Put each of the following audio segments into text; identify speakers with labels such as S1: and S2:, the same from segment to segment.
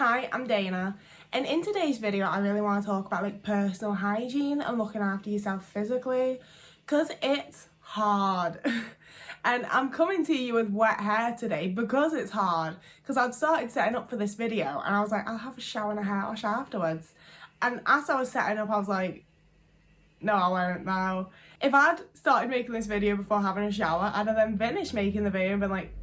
S1: Hi, I'm Dana, and in today's video I really want to talk about personal hygiene and looking after yourself physically, because it's hard. And I'm coming to you with wet hair today because it's hard, because I'd started setting up for this video and I was like, I'll have a shower and a hair wash afterwards, and as I was setting up I was like, no, I won't now. If I'd started making this video before having a shower, I'd have then finished making the video and been like,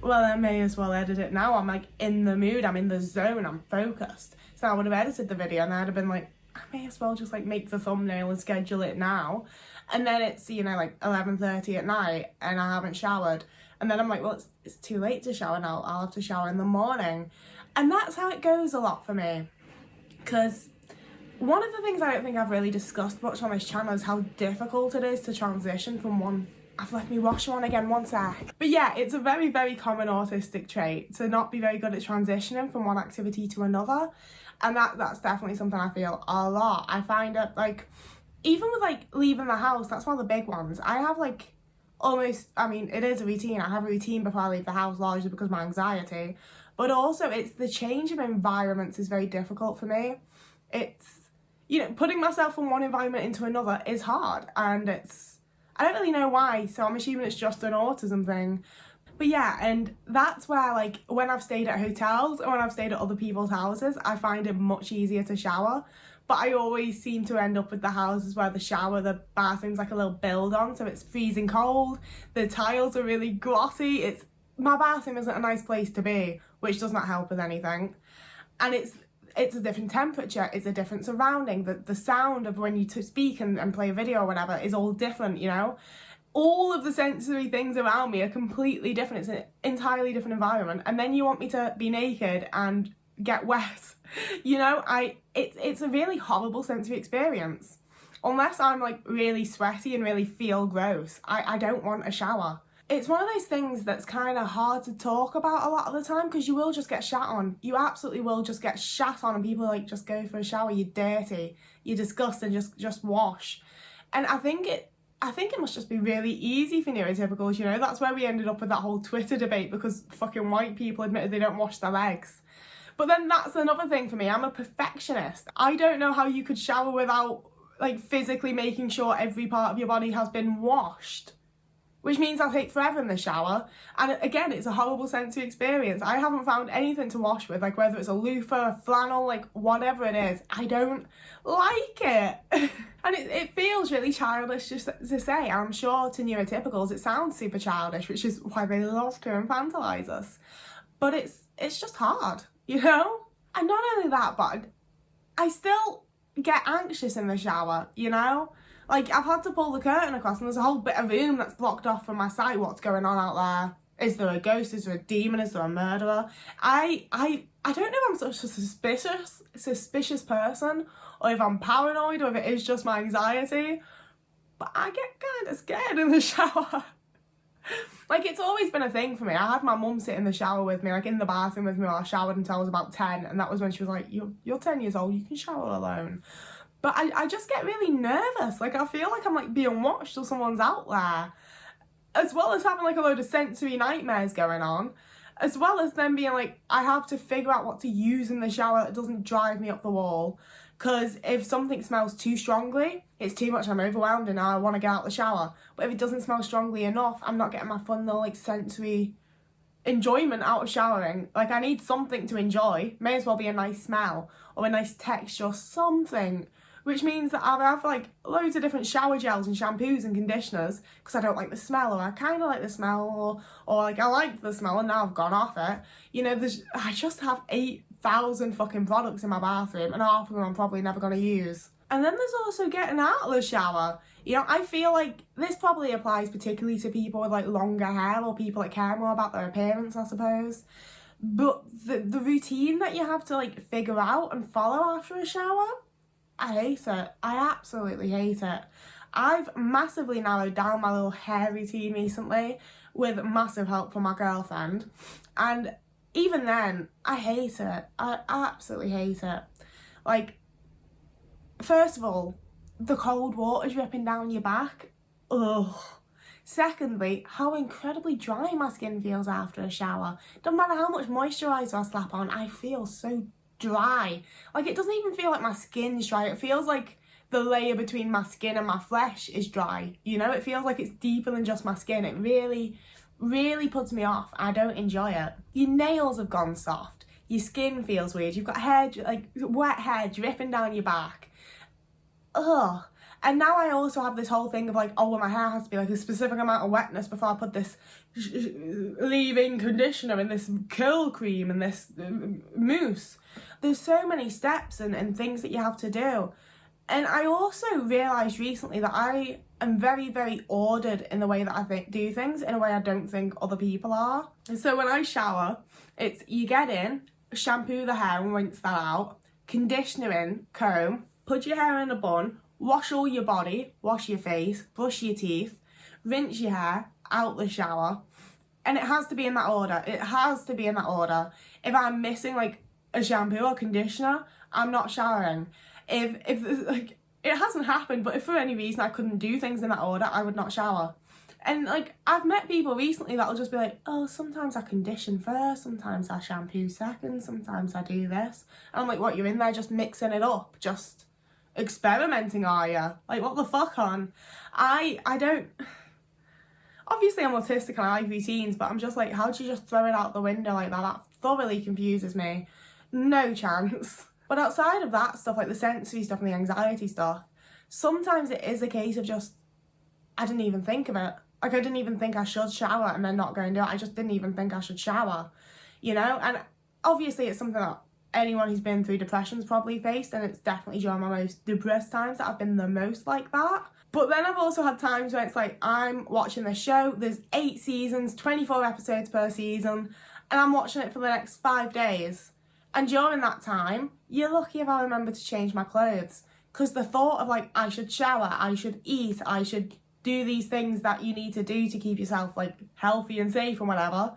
S1: well, I may as well edit it now. I'm in the mood, I'm in the zone, I'm focused. So I would have edited the video and I'd have been like, I may as well just make the thumbnail and schedule it now. And then it's, 11:30 at night and I haven't showered. And then I'm like, well, it's too late to shower now. I'll have to shower in the morning. And that's how it goes a lot for me. Because one of the things I don't think I've really discussed much on this channel is how difficult it is to transition from one. I've left my washer on again, one sec. But yeah, it's a very, very common autistic trait to not be very good at transitioning from one activity to another. And that's definitely something I feel a lot. I find it even with leaving the house, that's one of the big ones. I have almost, it is a routine. I have a routine before I leave the house, largely because of my anxiety. But also it's the change of environments is very difficult for me. It's, putting myself from one environment into another is hard, and I don't really know why, so I'm assuming it's just an autism thing. But yeah, and that's where when I've stayed at hotels or when I've stayed at other people's houses, I find it much easier to shower. But I always seem to end up with the houses where the bathroom's a little build on, so it's freezing cold, the tiles are really glossy, my bathroom isn't a nice place to be, which does not help with anything. And it's a different temperature, it's a different surrounding, the sound of when you speak and play a video or whatever is all different, All of the sensory things around me are completely different, it's an entirely different environment, and then you want me to be naked and get wet, it's a really horrible sensory experience. Unless I'm really sweaty and really feel gross, I don't want a shower. It's one of those things that's kind of hard to talk about a lot of the time, because you will just get shat on. You absolutely will just get shat on, and people are just go for a shower, you're dirty, you're disgusting, just wash. And I think it must just be really easy for neurotypicals, That's where we ended up with that whole Twitter debate, because fucking white people admitted they don't wash their legs. But then that's another thing for me, I'm a perfectionist. I don't know how you could shower without physically making sure every part of your body has been washed. Which means I'll take forever in the shower, and again, it's a horrible sensory experience. I haven't found anything to wash with, whether it's a loofah, a flannel, whatever it is. I don't like it. And it feels really childish just to say. I'm sure to neurotypicals it sounds super childish, which is why they love to infantilise us. But it's just hard, And not only that, but I still get anxious in the shower, I've had to pull the curtain across and there's a whole bit of room that's blocked off from my sight. What's going on out there? Is there a ghost? Is there a demon? Is there a murderer? I don't know if I'm such a suspicious person, or if I'm paranoid, or if it is just my anxiety, but I get kind of scared in the shower. It's always been a thing for me. I had my mum sit in the shower with me, in the bathroom with me while I showered until I was about 10, and that was when she was like, you're 10 years old, you can shower alone. But I just get really nervous. I feel like I'm being watched till someone's out there. As well as having a load of sensory nightmares going on. As well as then being I have to figure out what to use in the shower that doesn't drive me up the wall. Because if something smells too strongly, it's too much, I'm overwhelmed and now I want to get out the shower. But if it doesn't smell strongly enough, I'm not getting my fun little sensory enjoyment out of showering. I need something to enjoy. May as well be a nice smell or a nice texture, something. Which means that I have loads of different shower gels and shampoos and conditioners because I don't like the smell, or I kind of like the smell, or I liked the smell and now I've gone off it. I just have 8,000 fucking products in my bathroom, and half of them I'm probably never going to use. And then there's also getting out of the shower. I feel this probably applies particularly to people with longer hair, or people that care more about their appearance, I suppose. But the routine that you have to figure out and follow after a shower, I hate it. I absolutely hate it. I've massively narrowed down my little hair routine recently with massive help from my girlfriend. And even then, I hate it. I absolutely hate it. First of all, the cold water dripping down your back. Ugh. Secondly, how incredibly dry my skin feels after a shower. Doesn't matter how much moisturiser I slap on, I feel so dry. Like, it doesn't even feel like my skin's dry. It feels like the layer between my skin and my flesh is dry. You know, it feels like it's deeper than just my skin. It really, really puts me off. I don't enjoy it. Your nails have gone soft. Your skin feels weird. You've got hair, like wet hair dripping down your back. Ugh. And now I also have this whole thing of like, oh, well, my hair has to be like a specific amount of wetness before I put this leave-in conditioner and this curl cream and this mousse. There's so many steps and things that you have to do. And I also realised recently that I am very, very ordered in the way that I do things in a way I don't think other people are. And so when I shower, it's you get in, shampoo the hair and rinse that out, conditioner in, comb, put your hair in a bun, wash all your body, wash your face, brush your teeth, rinse your hair, out the shower. And it has to be in that order. It has to be in that order. If I'm missing like a shampoo or conditioner, I'm not showering. If like, it hasn't happened, but if for any reason I couldn't do things in that order, I would not shower. And like, I've met people recently that'll just be like, oh, sometimes I condition first, sometimes I shampoo second, sometimes I do this. And I'm like, what, you're in there just mixing it up, just experimenting, are you? Like, what the fuck on? I don't... Obviously I'm autistic and I like routines, but I'm just like, how do you just throw it out the window like that? That thoroughly confuses me. No chance. But outside of that stuff, like the sensory stuff and the anxiety stuff, sometimes it is a case of just, I didn't even think of it. Like, I didn't even think I should shower and then not go and do it. I just didn't even think I should shower, you know? And obviously it's something that anyone who's been through depression's probably faced, and it's definitely during my most depressed times that I've been the most like that. But then I've also had times where it's like, I'm watching this show, there's 8 seasons, 24 episodes per season, and I'm watching it for the next 5 days. And during that time, you're lucky if I remember to change my clothes. Because the thought of like, I should shower, I should eat, I should do these things that you need to do to keep yourself like healthy and safe and whatever,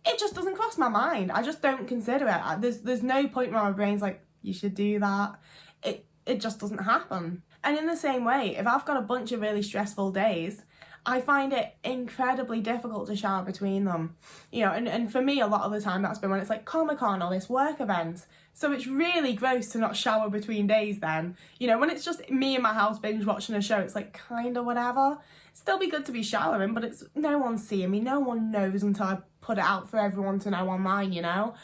S1: it just doesn't cross my mind. I just don't consider it. There's no point where my brain's like, you should do that. It just doesn't happen. And in the same way, if I've got a bunch of really stressful days, I find it incredibly difficult to shower between them. You know, and for me, a lot of the time that's been when it's like Comic-Con or this work event. So it's really gross to not shower between days then. You know, when it's just me in my house binge watching a show, it's like kind of whatever. Still be good to be showering, but it's no one's seeing me. No one knows until I put it out for everyone to know online, you know?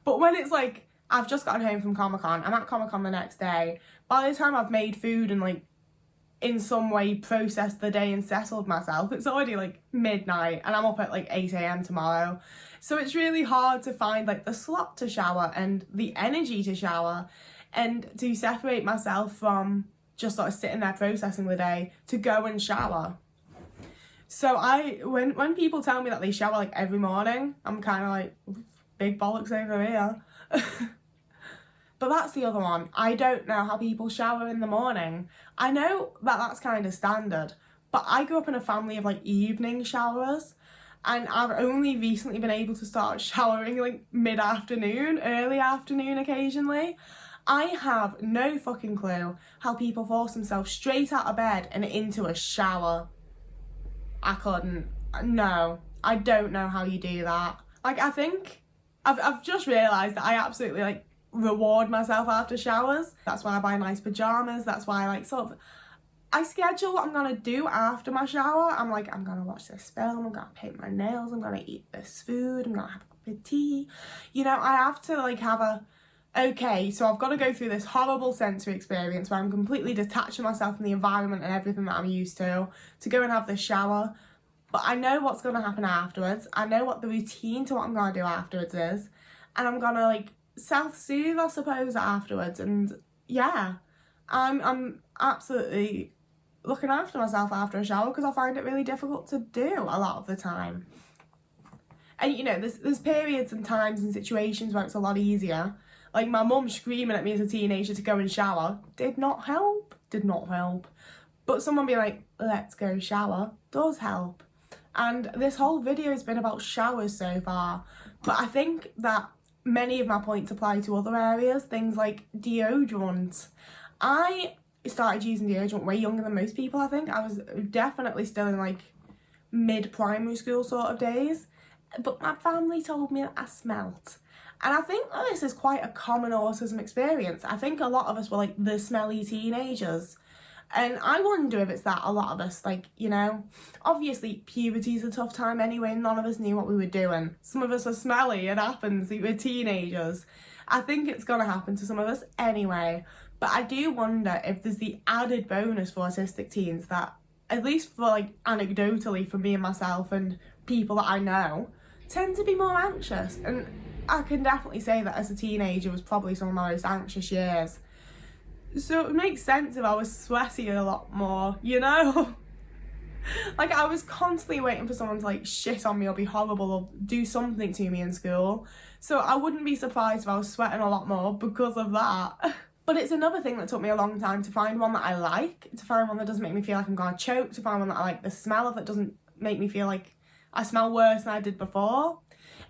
S1: But when it's like, I've just gotten home from Comic-Con, I'm at Comic-Con the next day, by the time I've made food and like in some way processed the day and settled myself, it's already like midnight and I'm up at like 8 AM tomorrow. So it's really hard to find like the slot to shower and the energy to shower and to separate myself from just sort of sitting there processing the day to go and shower. So when people tell me that they shower like every morning, I'm kind of like, big bollocks over here. But that's the other one. I don't know how people shower in the morning. I know that that's kind of standard, but I grew up in a family of like evening showerers, and I've only recently been able to start showering like mid-afternoon, early afternoon occasionally. I have no fucking clue how people force themselves straight out of bed and into a shower. I couldn't. No, I don't know how you do that. Like, I think I've just realised that I absolutely like reward myself after showers. That's why I buy nice pajamas. That's why I like sort of, I schedule what I'm gonna do after my shower. I'm like, I'm gonna watch this film, I'm gonna paint my nails, I'm gonna eat this food, I'm gonna have a cup of tea. You know, I have to like have a, okay, so I've got to go through this horrible sensory experience where I'm completely detaching myself from the environment and everything that I'm used to go and have this shower. But I know what's going to happen afterwards. I know what the routine to what I'm going to do afterwards is. And I'm going to like self-soothe, I suppose, afterwards. And yeah, I'm absolutely looking after myself after a shower because I find it really difficult to do a lot of the time. And you know, there's periods and times and situations where it's a lot easier. Like my mum screaming at me as a teenager to go and shower did not help. But someone being like, let's go shower, does help. And this whole video has been about showers so far. But I think that many of my points apply to other areas, things like deodorant. I started using deodorant way younger than most people, I think. I was definitely still in like mid-primary school sort of days, but my family told me that I smelt. And I think that this is quite a common autism experience. I think a lot of us were like the smelly teenagers. And I wonder if it's that a lot of us, like, you know, obviously puberty's a tough time anyway, none of us knew what we were doing. Some of us are smelly, it happens, we're teenagers. I think it's gonna happen to some of us anyway. But I do wonder if there's the added bonus for autistic teens that, at least for like anecdotally for me and myself and people that I know, tend to be more anxious. And I can definitely say that as a teenager was probably some of my most anxious years. So it makes sense if I was sweaty a lot more, you know? Like, I was constantly waiting for someone to like shit on me or be horrible or do something to me in school. So I wouldn't be surprised if I was sweating a lot more because of that. But it's another thing that took me a long time to find one that I like, to find one that doesn't make me feel like I'm gonna choke, to find one that I like the smell of, that doesn't make me feel like I smell worse than I did before.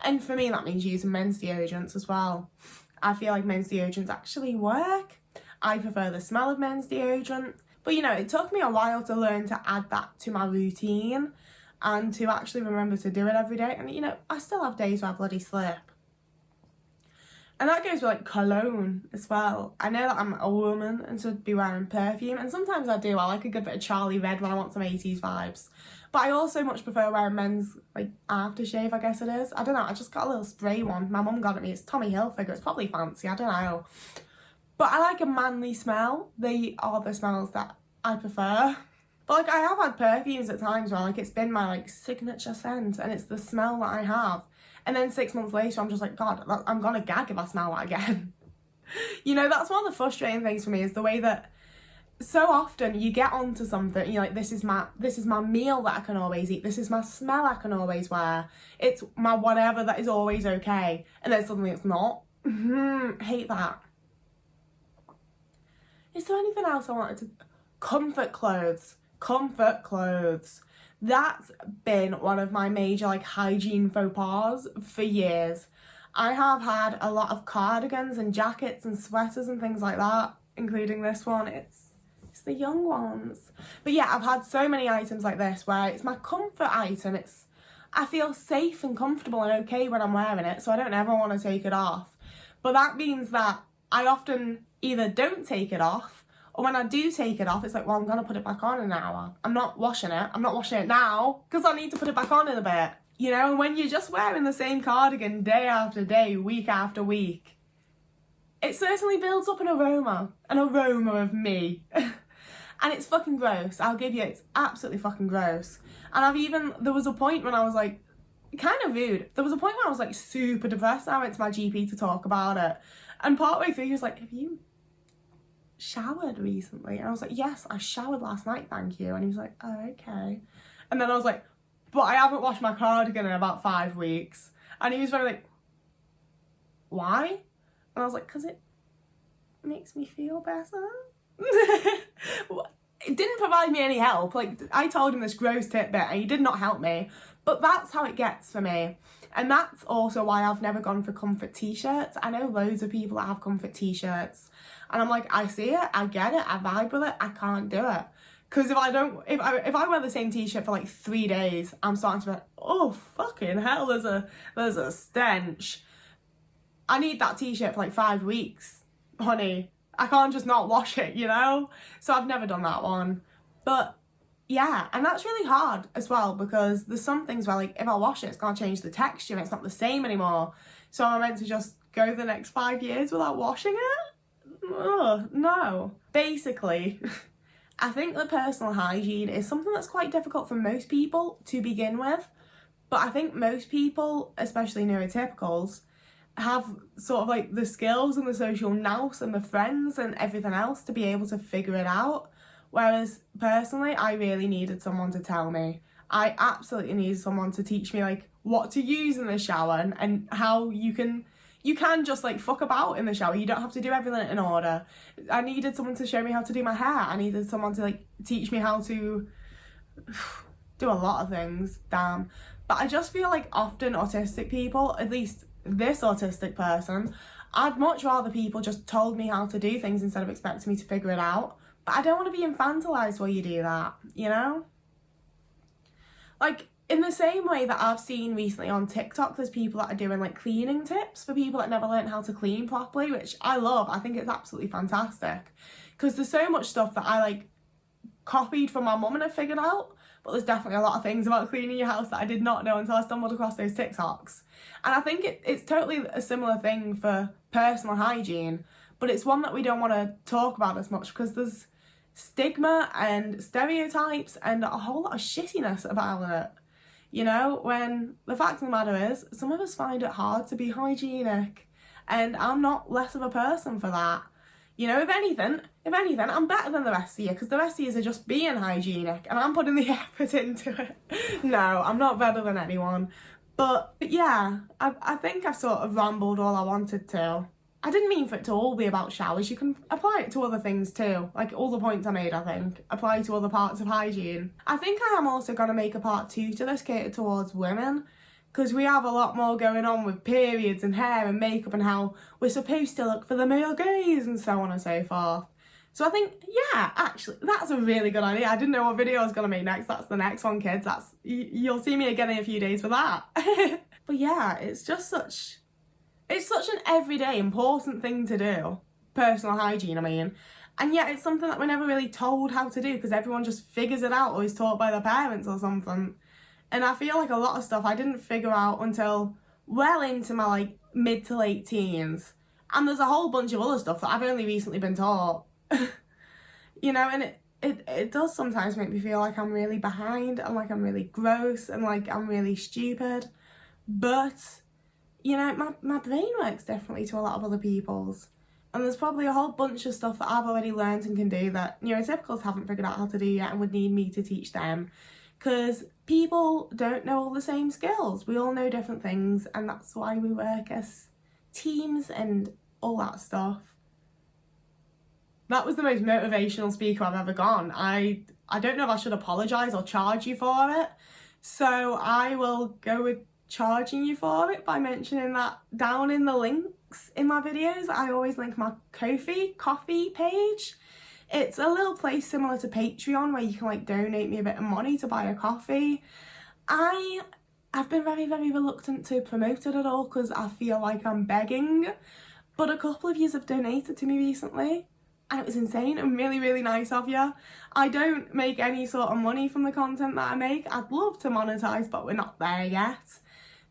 S1: And for me, that means using men's deodorants as well. I feel like men's deodorants actually work. I prefer the smell of men's deodorant. But you know, it took me a while to learn to add that to my routine and to actually remember to do it every day. And you know, I still have days where I bloody slip. And that goes with like cologne as well. I know that I'm a woman and should be wearing perfume, and sometimes I do. I like a good bit of Charlie Red when I want some 80s vibes. But I also much prefer wearing men's like aftershave, I guess it is. I don't know, I just got a little spray one. My mum got it me, it's Tommy Hilfiger, it's probably fancy, I don't know. But I like a manly smell. They are the smells that I prefer. But like, I have had perfumes at times where like it's been my like signature scent and it's the smell that I have. And then 6 months later, I'm just like, God, I'm gonna gag if I smell that again. You know, that's one of the frustrating things for me, is the way that so often you get onto something, you're like, this is my meal that I can always eat, this is my smell I can always wear, it's my whatever that is always okay, and then suddenly it's not. Hate that. Is there anything else I wanted to... Comfort clothes. That's been one of my major like hygiene faux pas for years. I have had a lot of cardigans and jackets and sweaters and things like that, including this one. It's the young ones. But yeah, I've had so many items like this where it's my comfort item. I feel safe and comfortable and okay when I'm wearing it, so I don't ever want to take it off. But that means that I often either don't take it off, or when I do take it off, it's like, well, I'm going to put it back on in an hour. I'm not washing it. I'm not washing it now because I need to put it back on in a bit. You know, and when you're just wearing the same cardigan day after day, week after week, it certainly builds up an aroma of me. And it's fucking gross. I'll give you, it's absolutely fucking gross. And there was a point when I was like, kind of rude. There was a point when I was like super depressed and I went to my GP to talk about it. And partway through he was like, have you showered recently? And I was like, yes, I showered last night, thank you. And he was like, oh, okay. And then I was like, but I haven't washed my cardigan in about 5 weeks. And he was very like, why? And I was like, because it makes me feel better. It didn't provide me any help. Like, I told him this gross tidbit and he did not help me. But that's how it gets for me. And that's also why I've never gone for comfort t-shirts. I know loads of people that have comfort t-shirts. And I'm like, I see it, I get it, I vibe with it, I can't do it. Because if I wear the same t-shirt for like 3 days, I'm starting to be like, oh fucking hell, there's a stench. I need that t-shirt for like 5 weeks, honey. I can't just not wash it, you know? So I've never done that one. But yeah, and that's really hard as well, because there's some things where like if I wash it, it's gonna change the texture, it's not the same anymore. So am I meant to just go the next 5 years without washing it? Ugh, no. Basically, I think that personal hygiene is something that's quite difficult for most people to begin with. But I think most people, especially neurotypicals, have sort of like the skills and the social nous and the friends and everything else to be able to figure it out. Whereas personally, I really needed someone to tell me. I absolutely needed someone to teach me like what to use in the shower and how you can just like fuck about in the shower. You don't have to do everything in order. I needed someone to show me how to do my hair. I needed someone to like teach me how to do a lot of things, damn. But I just feel like often autistic people, at least this autistic person, I'd much rather people just told me how to do things instead of expecting me to figure it out. But I don't want to be infantilized while you do that, you know? Like, In the same way that I've seen recently on TikTok, there's people that are doing like cleaning tips for people that never learned how to clean properly, which I love. I think it's absolutely fantastic, because there's so much stuff that I like copied from my mum and I figured out, but there's definitely a lot of things about cleaning your house that I did not know until I stumbled across those TikToks. And I think it's totally a similar thing for personal hygiene, but it's one that we don't want to talk about as much because there's stigma and stereotypes and a whole lot of shittiness about it. You know, when the fact of the matter is, some of us find it hard to be hygienic, and I'm not less of a person for that. You know, if anything, I'm better than the rest of you, because the rest of you are just being hygienic, and I'm putting the effort into it. No, I'm not better than anyone. But yeah, I think I've sort of rambled all I wanted to. I didn't mean for it to all be about showers. You can apply it to other things too. Like all the points I made, I think, apply to other parts of hygiene. I think I am also going to make a part 2 to this catered towards women, because we have a lot more going on with periods and hair and makeup and how we're supposed to look for the male gaze and so on and so forth. So I think, yeah, actually, that's a really good idea. I didn't know what video I was going to make next. That's the next one, kids. You'll see me again in a few days for that. But yeah, it's such an everyday important thing to do. Personal hygiene, I mean. And yet it's something that we're never really told how to do, because everyone just figures it out or is taught by their parents or something. And I feel like a lot of stuff I didn't figure out until well into my like mid to late teens. And there's a whole bunch of other stuff that I've only recently been taught. You know, and it does sometimes make me feel like I'm really behind and like I'm really gross and like I'm really stupid. But, you know, my brain works differently to a lot of other people's. And there's probably a whole bunch of stuff that I've already learned and can do that neurotypicals haven't figured out how to do yet and would need me to teach them. Because people don't know all the same skills. We all know different things, and that's why we work as teams and all that stuff. That was the most motivational speaker I've ever gone. I don't know if I should apologise or charge you for it. So I will go with charging you for it by mentioning that down in the links in my videos. I always link my Ko-fi page. It's a little place similar to Patreon where you can like donate me a bit of money to buy a coffee. I've been very, very reluctant to promote it at all because I feel like I'm begging, but a couple of you have donated to me recently and it was insane and really, really nice of you. I don't make any sort of money from the content that I make. I'd love to monetize, but we're not there yet.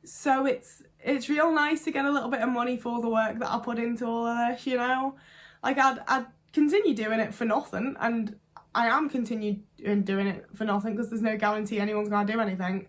S1: So it's real nice to get a little bit of money for the work that I put into all of this, you know? Like I'd continue doing it for nothing, and I am continuing doing it for nothing because there's no guarantee anyone's gonna do anything.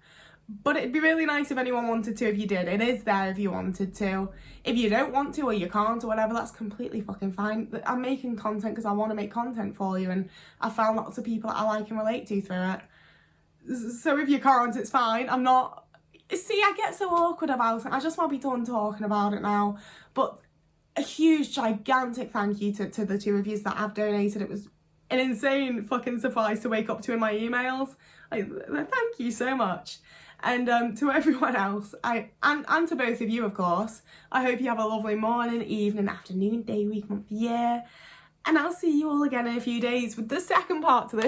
S1: But it'd be really nice if anyone wanted to, if you did. It is there if you wanted to. If you don't want to or you can't or whatever, that's completely fucking fine. I'm making content because I want to make content for you, and I found lots of people that I like and relate to through it. So if you can't, it's fine. I'm not... See, I get so awkward about it. I just want to be done talking about it now. But a huge, gigantic thank you to the two of you that have donated. It was an insane fucking surprise to wake up to in my emails. Like, thank you so much. And to everyone else, and to both of you, of course, I hope you have a lovely morning, evening, afternoon, day, week, month, year. And I'll see you all again in a few days with the second part to this.